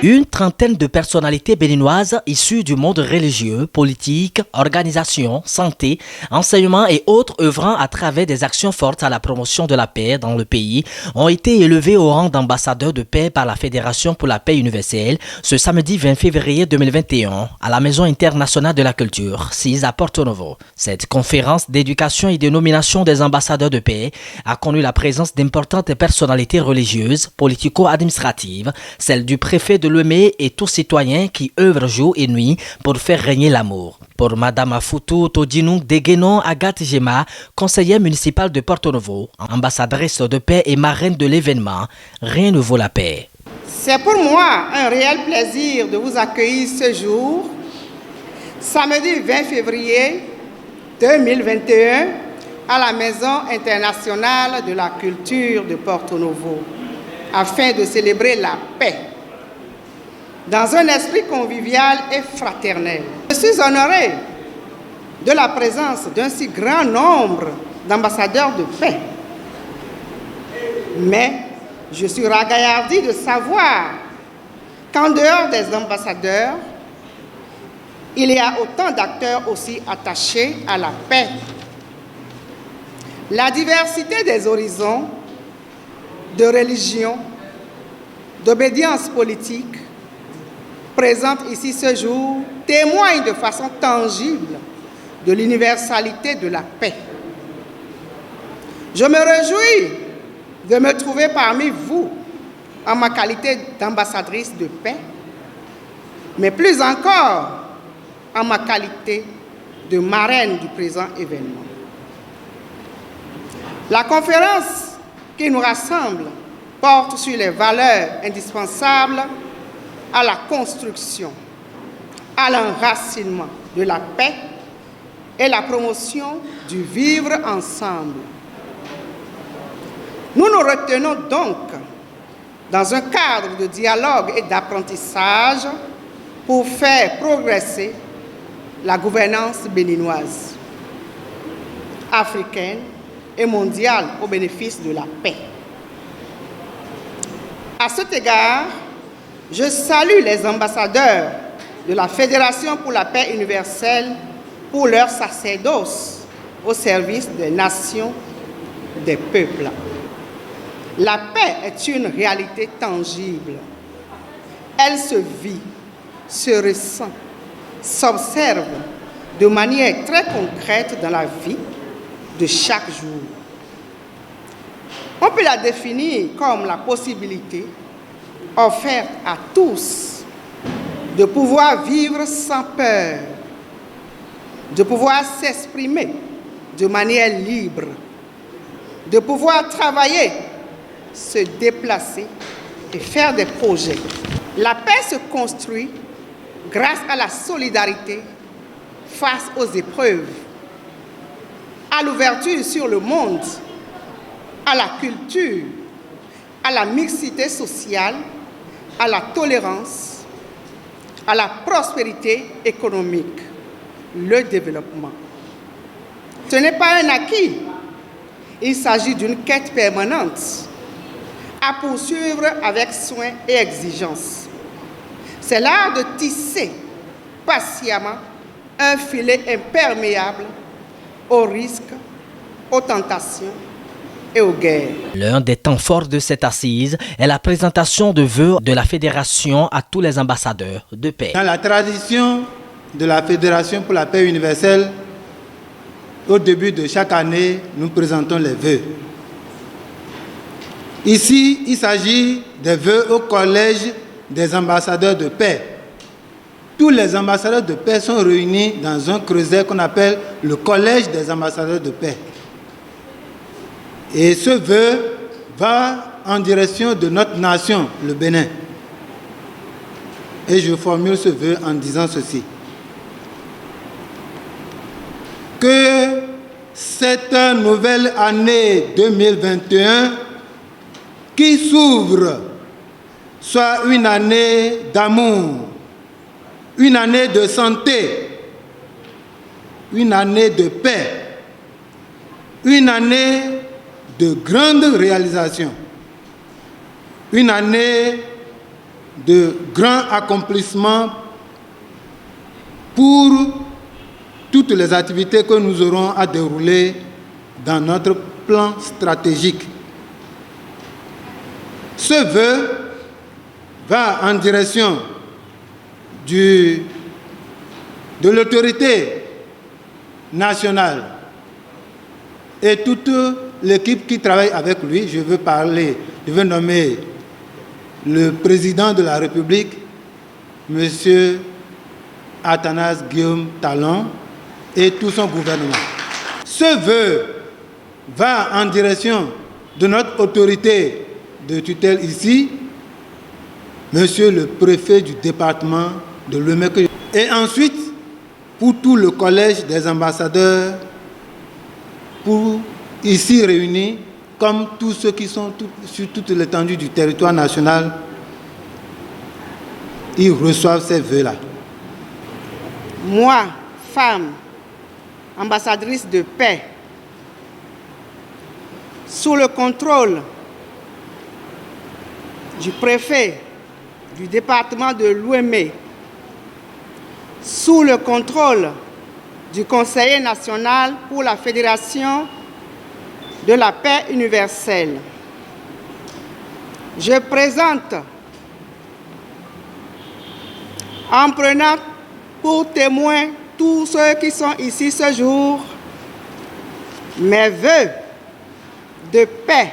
Une trentaine de personnalités béninoises issues du monde religieux, politique, organisation, santé, enseignement et autres œuvrant à travers des actions fortes à la promotion de la paix dans le pays ont été élevées au rang d'ambassadeurs de paix par la Fédération pour la paix universelle ce samedi 20 février 2021 à la Maison internationale de la culture, 6 à Porto Novo. Cette conférence d'éducation et de nomination des ambassadeurs de paix a connu la présence d'importantes personnalités religieuses, politico-administratives, celle du préfet de l'Ouémé et tout citoyen qui œuvre jour et nuit pour faire régner l'amour. Pour Madame Afoutou Todinouk Deguenon Agathe Gema, conseillère municipale de Porto Novo, ambassadrice de paix et marraine de l'événement, rien ne vaut la paix. C'est pour moi un réel plaisir de vous accueillir ce jour, samedi 20 février 2021, à la Maison internationale de la culture de Porto Novo, afin de célébrer la paix dans un esprit convivial et fraternel. Je suis honoré de la présence d'un si grand nombre d'ambassadeurs de paix. Mais je suis ragaillardi de savoir qu'en dehors des ambassadeurs, il y a autant d'acteurs aussi attachés à la paix. La diversité des horizons, de religion, d'obédience politique, présente ici ce jour, témoigne de façon tangible de l'universalité de la paix. Je me réjouis de me trouver parmi vous en ma qualité d'ambassadrice de paix, mais plus encore en ma qualité de marraine du présent événement. La conférence qui nous rassemble porte sur les valeurs indispensables à la construction, à l'enracinement de la paix et la promotion du vivre ensemble. Nous nous retenons donc dans un cadre de dialogue et d'apprentissage pour faire progresser la gouvernance béninoise, africaine et mondiale au bénéfice de la paix. À cet égard, je salue les ambassadeurs de la Fédération pour la paix universelle pour leur sacerdoce au service des nations, des peuples. La paix est une réalité tangible. Elle se vit, se ressent, s'observe de manière très concrète dans la vie de chaque jour. On peut la définir comme la possibilité offerte à tous de pouvoir vivre sans peur, de pouvoir s'exprimer de manière libre, de pouvoir travailler, se déplacer et faire des projets. La paix se construit grâce à la solidarité face aux épreuves, à l'ouverture sur le monde, à la culture, à la mixité sociale, à la tolérance, à la prospérité économique, le développement. Ce n'est pas un acquis, il s'agit d'une quête permanente à poursuivre avec soin et exigence. C'est l'art de tisser patiemment un filet imperméable aux risques, aux tentations et aux guerres. L'un des temps forts de cette assise est la présentation de vœux de la Fédération à tous les ambassadeurs de paix. Dans la tradition de la Fédération pour la paix universelle, au début de chaque année, nous présentons les vœux. Ici, il s'agit des vœux au Collège des ambassadeurs de paix. Tous les ambassadeurs de paix sont réunis dans un creuset qu'on appelle le Collège des ambassadeurs de paix. Et ce vœu va en direction de notre nation, le Bénin. Et je formule ce vœu en disant ceci. Que cette nouvelle année 2021 qui s'ouvre soit une année d'amour, une année de santé, une année de paix, une année de grandes réalisations, une année de grands accomplissements pour toutes les activités que nous aurons à dérouler dans notre plan stratégique. Ce vœu va en direction de l'autorité nationale et toute l'équipe qui travaille avec lui. Je veux nommer le président de la République, M. Athanase Guillaume Talon, et tout son gouvernement. Ce vœu va en direction de notre autorité de tutelle ici, Monsieur le préfet du département de Louémé. Et ensuite, pour tout le collège des ambassadeurs, pour ici réunis, comme tous ceux qui sont sur toute l'étendue du territoire national, ils reçoivent ces vœux-là. Moi, femme, ambassadrice de paix, sous le contrôle du préfet du département de Louémé, sous le contrôle du conseiller national pour la Fédération de la paix universelle, je présente, en prenant pour témoin tous ceux qui sont ici ce jour, mes vœux de paix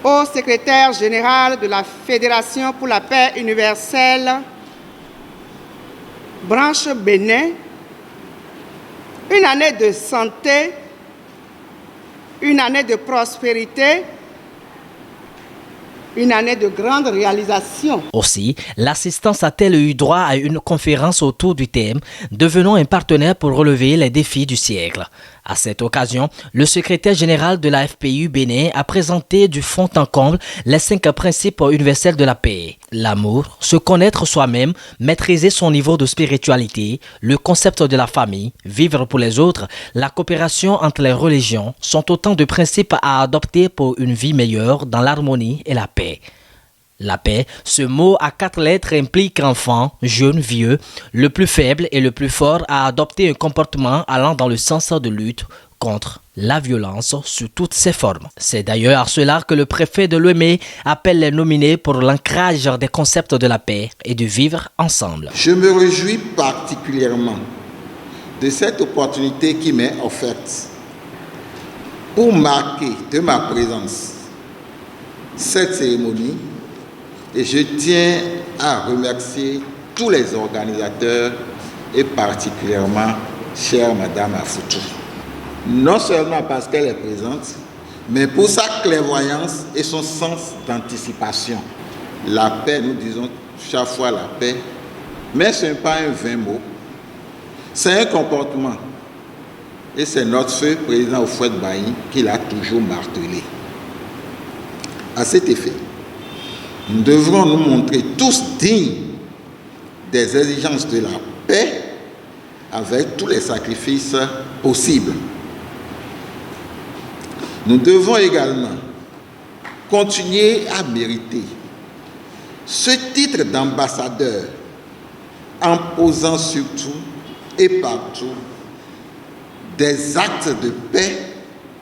au secrétaire général de la Fédération pour la paix universelle, branche Bénin, une année de santé, une année de prospérité, une année de grande réalisation. Aussi, l'assistance a-t-elle eu droit à une conférence autour du thème « Devenons un partenaire pour relever les défis du siècle ». À cette occasion, le secrétaire général de la FPU Bénin a présenté du fond en comble les 5 principes universels de la paix. L'amour, se connaître soi-même, maîtriser son niveau de spiritualité, le concept de la famille, vivre pour les autres, la coopération entre les religions sont autant de principes à adopter pour une vie meilleure dans l'harmonie et la paix. La paix, ce mot à 4 lettres implique enfant, jeune, vieux, le plus faible et le plus fort à adopter un comportement allant dans le sens de lutte contre la violence sous toutes ses formes. C'est d'ailleurs à cela que le préfet de Louémé appelle les nominés pour l'ancrage des concepts de la paix et de vivre ensemble. Je me réjouis particulièrement de cette opportunité qui m'est offerte pour marquer de ma présence cette cérémonie. Et je tiens à remercier tous les organisateurs et particulièrement chère Madame Afoutou. Non seulement parce qu'elle est présente, mais pour sa clairvoyance et son sens d'anticipation. La paix, nous disons chaque fois la paix, mais ce n'est pas un vain mot, c'est un comportement. Et c'est notre feu président Houphouët-Boigny qui l'a toujours martelé. À cet effet, nous devrons nous montrer tous dignes des exigences de la paix avec tous les sacrifices possibles. Nous devons également continuer à mériter ce titre d'ambassadeur en posant surtout et partout des actes de paix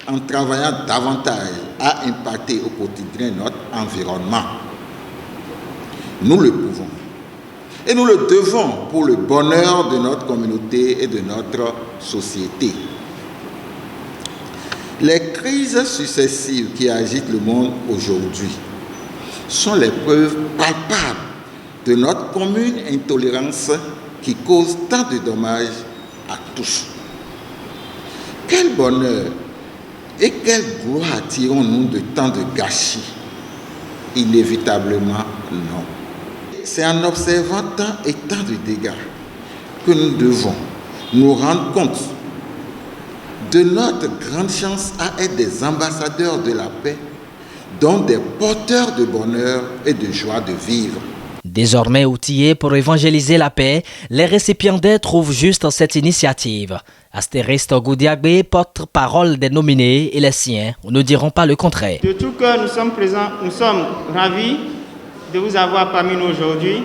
en travaillant davantage à impacter au quotidien notre environnement. Nous le pouvons. Et nous le devons pour le bonheur de notre communauté et de notre société. Les crises successives qui agitent le monde aujourd'hui sont les preuves palpables de notre commune intolérance qui cause tant de dommages à tous. Quel bonheur et quelle gloire tirons-nous de tant de gâchis? Inévitablement non. C'est en observant tant et tant de dégâts que nous devons nous rendre compte de notre grande chance à être des ambassadeurs de la paix, donc des porteurs de bonheur et de joie de vivre. Désormais outillés pour évangéliser la paix, les récipiendaires trouvent juste cette initiative. Astériste Goudiagbé, porte-parole des nominés et les siens, ne diront pas le contraire. De tout cœur, nous sommes ravis de vous avoir parmi nous aujourd'hui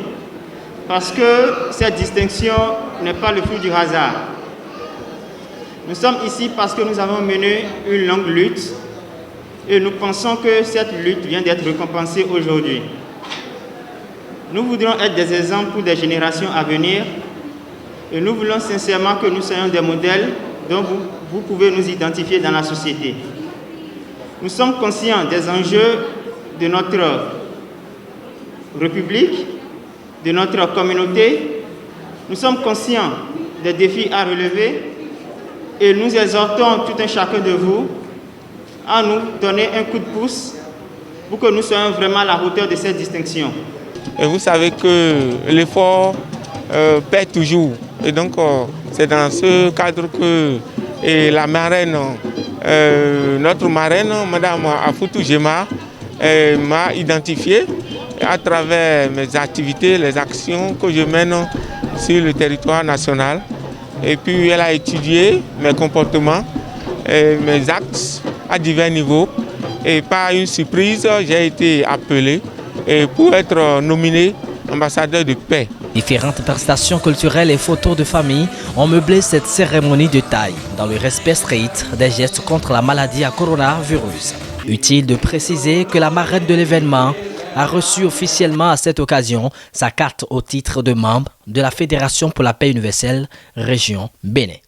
parce que cette distinction n'est pas le fruit du hasard. Nous sommes ici parce que nous avons mené une longue lutte et nous pensons que cette lutte vient d'être récompensée aujourd'hui. Nous voudrons être des exemples pour des générations à venir et nous voulons sincèrement que nous soyons des modèles dont vous pouvez nous identifier dans la société. Nous sommes conscients des enjeux de notre République, de notre communauté. Nous sommes conscients des défis à relever et nous exhortons tout un chacun de vous à nous donner un coup de pouce pour que nous soyons vraiment à la hauteur de cette distinction. Et vous savez que l'effort paie toujours. Et donc, c'est dans ce cadre que la marraine, notre marraine, Mme Afoutou Gema, m'a identifié à travers mes activités, les actions que je mène sur le territoire national. Et puis, elle a étudié mes comportements, mes actes à divers niveaux. Et par une surprise, j'ai été appelé pour être nominé ambassadeur de paix. Différentes prestations culturelles et photos de famille ont meublé cette cérémonie de taille dans le respect strict des gestes contre la maladie à coronavirus. Utile de préciser que la marraine de l'événement a reçu officiellement à cette occasion sa carte au titre de membre de la Fédération pour la paix universelle région Bénin.